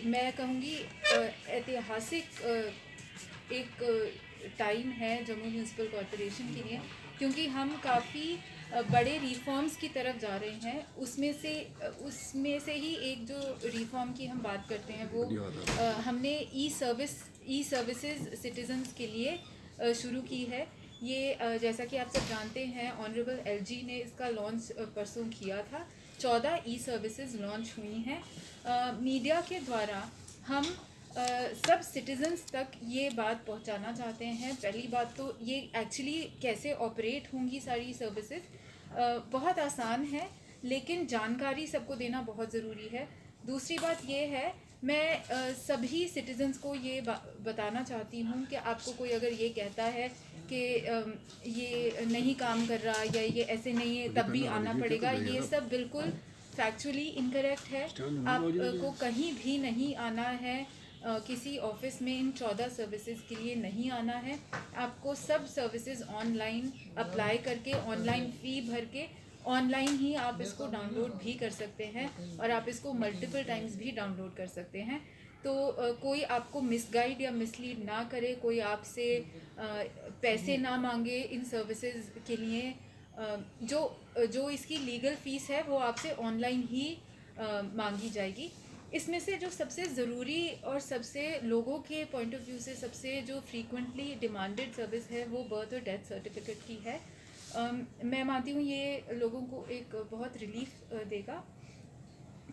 मैं कहूँगी ऐतिहासिक एक टाइम है जम्मू म्यूनसिपल कॉरपोरेशन के लिए, क्योंकि हम काफ़ी बड़े रिफॉर्म्स की तरफ जा रहे हैं। उसमें से ही एक जो रिफॉर्म की हम बात करते हैं वो हमने ई सर्विसेज सिटीजन्स के लिए शुरू की है। ये जैसा कि आप सब जानते हैं, ऑनरेबल एलजी ने इसका लॉन्च परसों किया था। 14 ई सर्विसेज लॉन्च हुई हैं। मीडिया के द्वारा हम सब सिटीजन्स तक ये बात पहुंचाना चाहते हैं। पहली बात तो ये एक्चुअली कैसे ऑपरेट होंगी सारी सर्विसेज बहुत आसान है, लेकिन जानकारी सबको देना बहुत ज़रूरी है। दूसरी बात ये है, मैं सभी सिटीजन्स को ये बताना चाहती हूँ कि आपको कोई अगर ये कहता है कि ये नहीं काम कर रहा या ये ऐसे नहीं है तब भी आना पड़ेगा, ये सब बिल्कुल फैक्चुअली इनकरेक्ट है। आपको कहीं भी नहीं आना है, किसी ऑफिस में इन 14 सर्विसेज के लिए नहीं आना है। आपको सब सर्विसेज ऑनलाइन अप्लाई करके, ऑनलाइन फ़ी भर के, ऑनलाइन ही आप इसको डाउनलोड भी कर सकते हैं और आप इसको मल्टीपल टाइम्स भी डाउनलोड कर सकते हैं। तो कोई आपको मिसगाइड या मिसलीड ना करे, कोई आपसे पैसे ना मांगे इन सर्विसेज के लिए। जो इसकी लीगल फ़ीस है वो आपसे ऑनलाइन ही मांगी जाएगी। इसमें से जो सबसे ज़रूरी और सबसे लोगों के पॉइंट ऑफ व्यू से सबसे जो फ्रीक्वेंटली डिमांडेड सर्विस है वो बर्थ और डेथ सर्टिफिकेट की है। मैं मानती हूँ ये लोगों को एक बहुत रिलीफ देगा।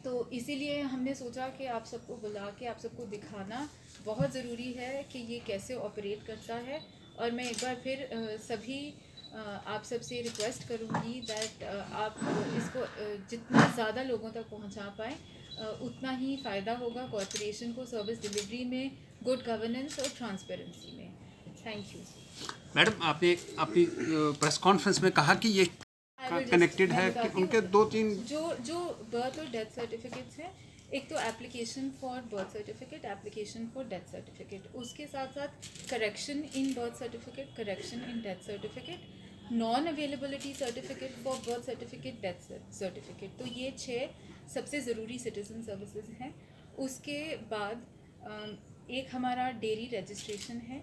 तो इसीलिए हमने सोचा कि आप सबको बुला के आप सबको दिखाना बहुत ज़रूरी है कि ये कैसे ऑपरेट करता है। और मैं एक बार फिर सभी आप सबसे रिक्वेस्ट करूँगी दैट आप इसको जितना ज़्यादा लोगों तक पहुँचा पाएँ उतना ही फ़ायदा होगा कॉर्पोरेशन को सर्विस डिलीवरी में, गुड गवर्नेंस और ट्रांसपेरेंसी में। Thank you. मैडम, आपने अपनी प्रेस कॉन्फ्रेंस में कहा कि ये कनेक्टेड है कि उनके 2-3 जो बर्थ और डेथ सर्टिफिकेट्स हैं, एक तो application for birth certificate, application for death certificate, उसके साथ साथ correction in birth certificate, correction in death certificate, non availability certificate for birth certificate, death certificate. तो ये 6 सबसे ज़रूरी सिटीजन सर्विसेज हैं। उसके बाद एक हमारा डेयरी रजिस्ट्रेशन है।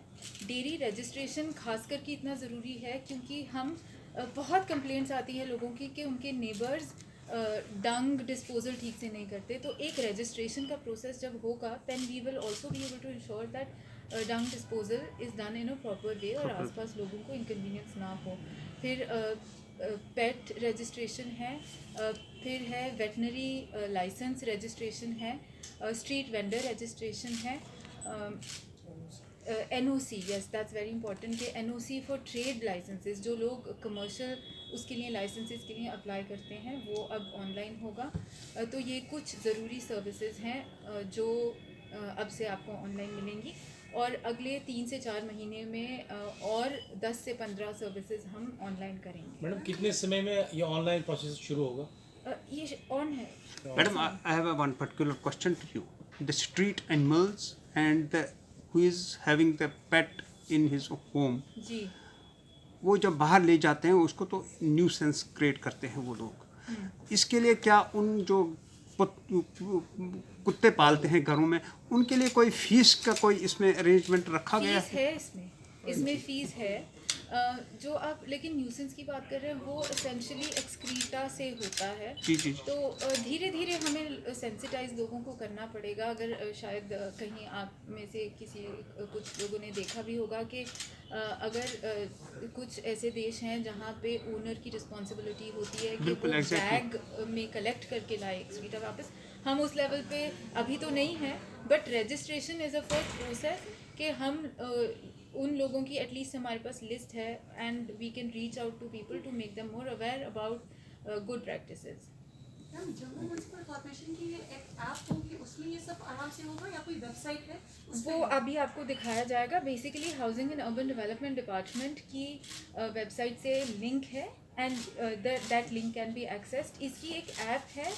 डेयरी रजिस्ट्रेशन खास करके इतना ज़रूरी है क्योंकि हम बहुत कंप्लेंट्स आती हैं लोगों की कि उनके नेबर्स डंग डिस्पोजल ठीक से नहीं करते। तो एक रजिस्ट्रेशन का प्रोसेस जब होगा then we will also be able to ensure that dung disposal is done in a proper way और आसपास लोगों को इनकन्वीनियंस ना हो। फिर पेट रजिस्ट्रेशन है, फिर है वेटनरी लाइसेंस रजिस्ट्रेशन है, स्ट्रीट वेंडर रजिस्ट्रेशन है, NOC, yes that's very important कि NOC फॉर ट्रेड लाइसेंसेस, जो लोग कमर्शियल उसके लिए लाइसेंसेस के लिए अप्लाई करते हैं वो अब ऑनलाइन होगा। तो ये कुछ ज़रूरी सर्विसेज हैं जो अब से आपको ऑनलाइन मिलेंगी और अगले 3 से 4 महीने में और 10 से 15 सर्विसेज हम ऑनलाइन करेंगे। मैडम, कितने समय में ये ऑनलाइन प्रोसेस शुरू होगा? ये ऑन है। Madam, I have one particular question to you. The street animals and who is having the pet in his home, जी, वो जब बाहर ले जाते हैं उसको तो न्यूसेंस क्रिएट करते हैं वो लोग। इसके लिए क्या उन जो कुत्ते पालते हैं घरों में उनके लिए कोई फीस का कोई इसमें अरेंजमेंट रखा गया है? इसमें फ़ीस है। जो आप लेकिन न्यूसेंस की बात कर रहे हैं वो एसेंशियली एक्सक्रीटा से होता है। जी जी। तो धीरे धीरे हमें सेंसिटाइज लोगों को करना पड़ेगा। अगर शायद कहीं आप में से कुछ लोगों ने देखा भी होगा कि अगर कुछ ऐसे देश हैं जहाँ पे ओनर की रिस्पॉन्सिबिलिटी होती है कि वो बैग में कलेक्ट करके लाए एक्सक्रीटा वापस। हम उस लेवल पे अभी तो नहीं है, but registration is a first process कि हम उन लोगों की एटलीस्ट हमारे पास लिस्ट है and we can reach out to people to make them more aware about good practices. Jammu municipal corporation की एक ऐप होगी, उसमें ये सब आराम से होगा या कोई वेबसाइट है? वो अभी आपको दिखाया जाएगा। Basically housing and urban development department की वेबसाइट से लिंक है and that link can be accessed. इसकी एक ऐप है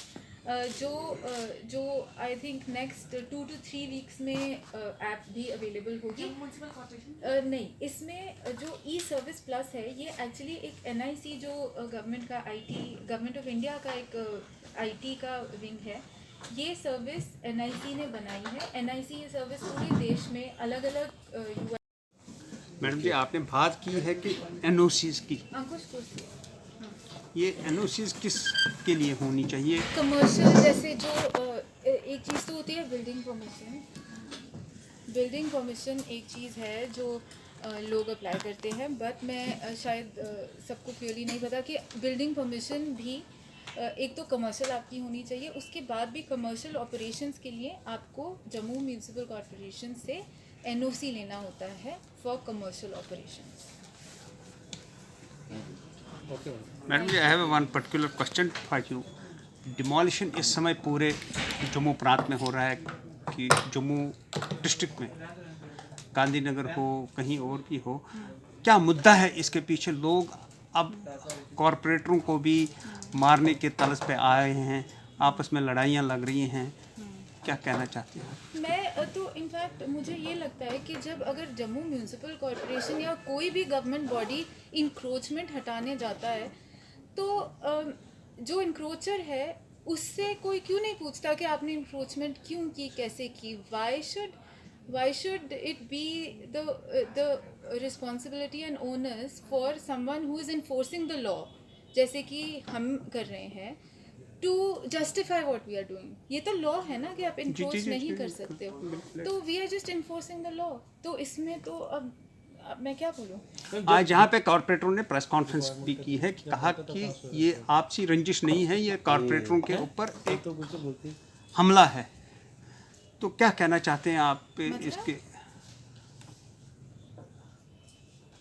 जो I think next 2 to 3 weeks में ऐप भी अवेलेबल होगी। म्युनिसिपल कॉर्पोरेशन नहीं, इसमें जो ई सर्विस प्लस है ये एक्चुअली एक NIC जो गवर्नमेंट ऑफ इंडिया का एक IT का विंग है, ये सर्विस NIC ने बनाई है। NIC ये सर्विस पूरे देश में अलग अलग मैडम जी, आपने बात की है कि NOCs की, अंकुश कुर्सी ये NOCs किस के लिए होनी चाहिए? कमर्शियल जैसे जो एक चीज़ तो होती है बिल्डिंग परमिशन। बिल्डिंग परमिशन एक चीज़ है जो लोग अप्लाई करते हैं, बट मैं शायद सबको क्लियरली नहीं पता कि बिल्डिंग परमिशन भी एक तो कमर्शियल आपकी होनी चाहिए, उसके बाद भी कमर्शियल ऑपरेशंस के लिए आपको जम्मू म्यूनिसिपल कॉरपोरेशन से NOC लेना होता है for commercial operations. Okay madam जी, I have one particular question for you. Demolition इस समय पूरे जम्मू प्रांत में हो रहा है कि जम्मू डिस्ट्रिक्ट में, गांधीनगर हो कहीं और भी हो, क्या मुद्दा है इसके पीछे? लोग अब कॉरपोरेटरों को भी मारने के तलस पे आए हैं, आपस में लड़ाइयाँ लग रही हैं, क्या कहना चाहते हैं? मैं तो इनफैक्ट मुझे ये लगता है कि जब अगर जम्मू म्यूनिसिपल कॉरपोरेशन या कोई भी गवर्नमेंट बॉडी इंक्रोचमेंट हटाने जाता है तो जो इंक्रोचर है उससे कोई क्यों नहीं पूछता कि आपने इंक्रोचमेंट क्यों की, कैसे की? why should it be the responsibility and onus for someone who is enforcing the law, जैसे कि हम कर रहे हैं, to justify what we are doing? ये तो लॉ है ना कि आप इन्फोर्स नहीं कर सकते हो, तो we are just enforcing the law. तो इसमें तो अब मैं क्या बोलूँ? आज यहाँ पे कॉरपोरेटरों ने प्रेस कॉन्फ्रेंस भी की है कि कहा कि ये आपसी रंजिश नहीं है, ये कॉरपोरेटरों के ऊपर एक तो कुछ तो बोलती हमला है। तो क्या कहना चाहते हैं आप पे मतलब? इसके?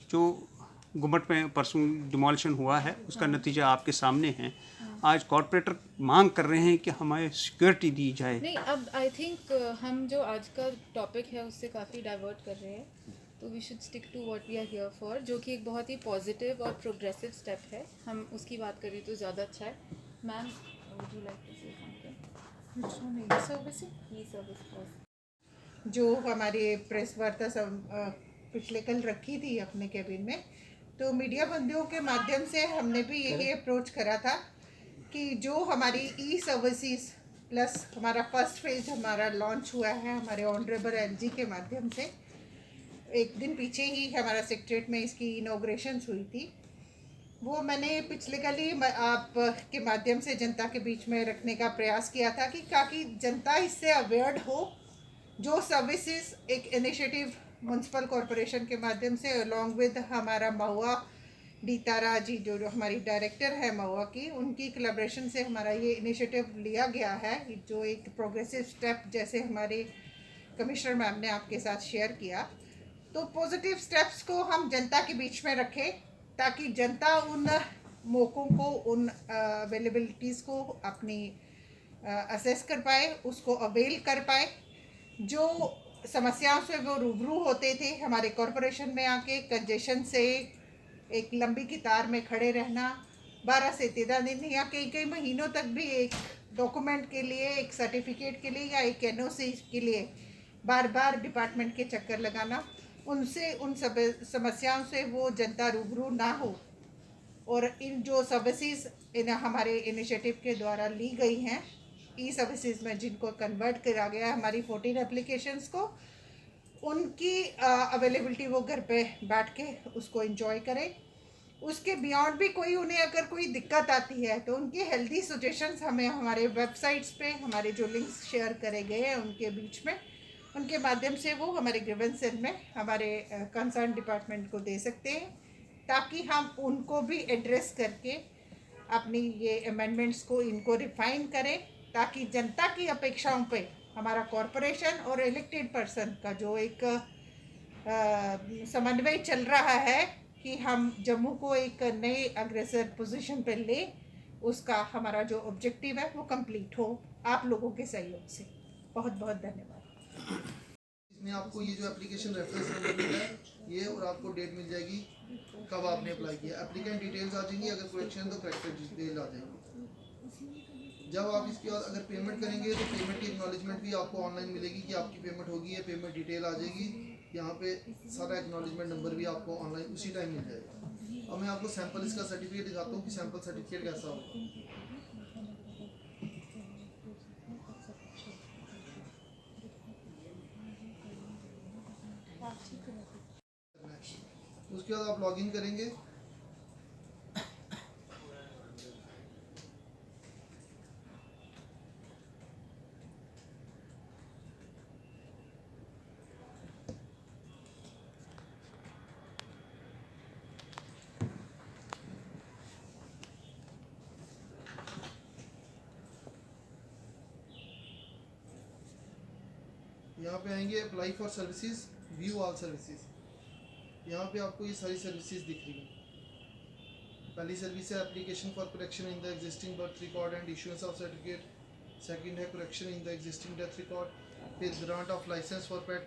जो गुम्बद में परसों डिमोलिशन हुआ है उसका नतीजा आपके सामने है। आज कॉरपोरेटर मांग कर रहे हैं कि हमें सिक्योरिटी दी जाए। नहीं, अब आई थिंक हम जो आज का टॉपिक है उससे काफ़ी डाइवर्ट कर रहे हैं, तो we should stick to what we are here for, जो कि एक बहुत ही पॉजिटिव और प्रोग्रेसिव स्टेप है। हम उसकी बात करें तो ज़्यादा अच्छा है। Ma'am, would you like to say something? Service जो हमारे प्रेस वार्ता पिछले कल रखी थी अपने कैबिन में, तो मीडिया बंधुओं के माध्यम से हमने भी यही अप्रोच करा था कि जो हमारी ई सर्विसेज प्लस हमारा फर्स्ट फेज हमारा लॉन्च हुआ है हमारे ऑनरेबल LG के माध्यम से, एक दिन पीछे ही हमारा सेक्रेटरीट में इसकी इनॉग्रेशन हुई थी। वो मैंने पिछले कल ही आप के माध्यम से जनता के बीच में रखने का प्रयास किया था कि ताकि जनता इससे अवेयर्ड हो। जो सर्विसेज एक इनिशिएटिव म्यूनसिपल कॉरपोरेशन के माध्यम से अलॉन्ग विद हमारा महुआ डी तारा जी जो हमारी डायरेक्टर है महुआ की, उनकी कोलैबोरेशन से हमारा ये इनिशिएटिव लिया गया है, जो एक प्रोग्रेसिव स्टेप जैसे हमारे कमिश्नर मैम ने आपके साथ शेयर किया। तो पॉजिटिव स्टेप्स को हम जनता के बीच में रखें ताकि जनता उन मौक़ों को, उन अवेलेबिलिटीज़ को अपनी असेस कर पाए, उसको अवेल कर पाए। जो समस्याओं से वो रूबरू होते थे हमारे कॉरपोरेशन में आके, कंजेशन से, एक लंबी कतार में खड़े रहना, 12 से 13 दिन या कई कई महीनों तक भी एक डॉक्यूमेंट के लिए, एक सर्टिफिकेट के लिए या एक NOC के लिए बार बार डिपार्टमेंट के चक्कर लगाना, उनसे उन सब समस्याओं से वो जनता रूबरू ना हो। और इन जो सर्विसेज इन हमारे इनिशिएटिव के द्वारा ली गई हैं ई सर्विसेज में, जिनको कन्वर्ट करा गया है हमारी 14 एप्लीकेशंस को, उनकी अवेलेबिलिटी वो घर पे बैठ के उसको एंजॉय करें। उसके बियॉन्ड भी कोई उन्हें अगर कोई दिक्कत आती है तो उनकी हेल्दी सजेशंस हमें हमारे वेबसाइट्स पे हमारे जो लिंक्स शेयर करे गए हैं उनके बीच में, उनके माध्यम से वो हमारे ग्रीवेंस सेल में हमारे कंसर्न डिपार्टमेंट को दे सकते हैं, ताकि हम उनको भी एड्रेस करके अपनी ये अमेंडमेंट्स को इनको रिफाइन करें, ताकि जनता की अपेक्षाओं पे हमारा कॉरपोरेशन और इलेक्टेड पर्सन का जो एक समन्वय चल रहा है कि हम जम्मू को एक नए अग्रेसर पोजीशन पे ले, उसका हमारा जो ऑब्जेक्टिव है वो कंप्लीट हो आप लोगों के सहयोग से। बहुत बहुत धन्यवाद। इसमें आपको ये जो एप्लीकेशन रेफरेंस नंबर मिला है ये, और आपको डेट मिल जाएगी कब आपने अप्लाई किया, एप्लीकेंट डिटेल्स आ जाएंगी, अगर करेक्शन तो करेक्टेड डिटेल आ जाएंगी। जब आप इसके बाद अगर पेमेंट करेंगे तो पेमेंट की एक्नॉलेजमेंट भी आपको ऑनलाइन मिलेगी कि आपकी पेमेंट होगी है, पेमेंट डिटेल आ जाएगी, यहाँ पे सारा एक्नॉलेजमेंट नंबर भी आपको ऑनलाइन उसी टाइम मिल जाएगा। अब मैं आपको सैंपल इसका सर्टिफिकेट दिखाता हूँ कि सैंपल सर्टिफिकेट कैसा होगा। उसके बाद आप लॉगिन करेंगे। यहाँ पे आएंगे apply for services, view all services. यहाँ पे आपको ये सारी सर्विसेज दिख रही हैं। पहली सर्विस है application for correction in the existing birth record and issuance of certificate. Second है correction in the existing death record. फिर grant of licence for pet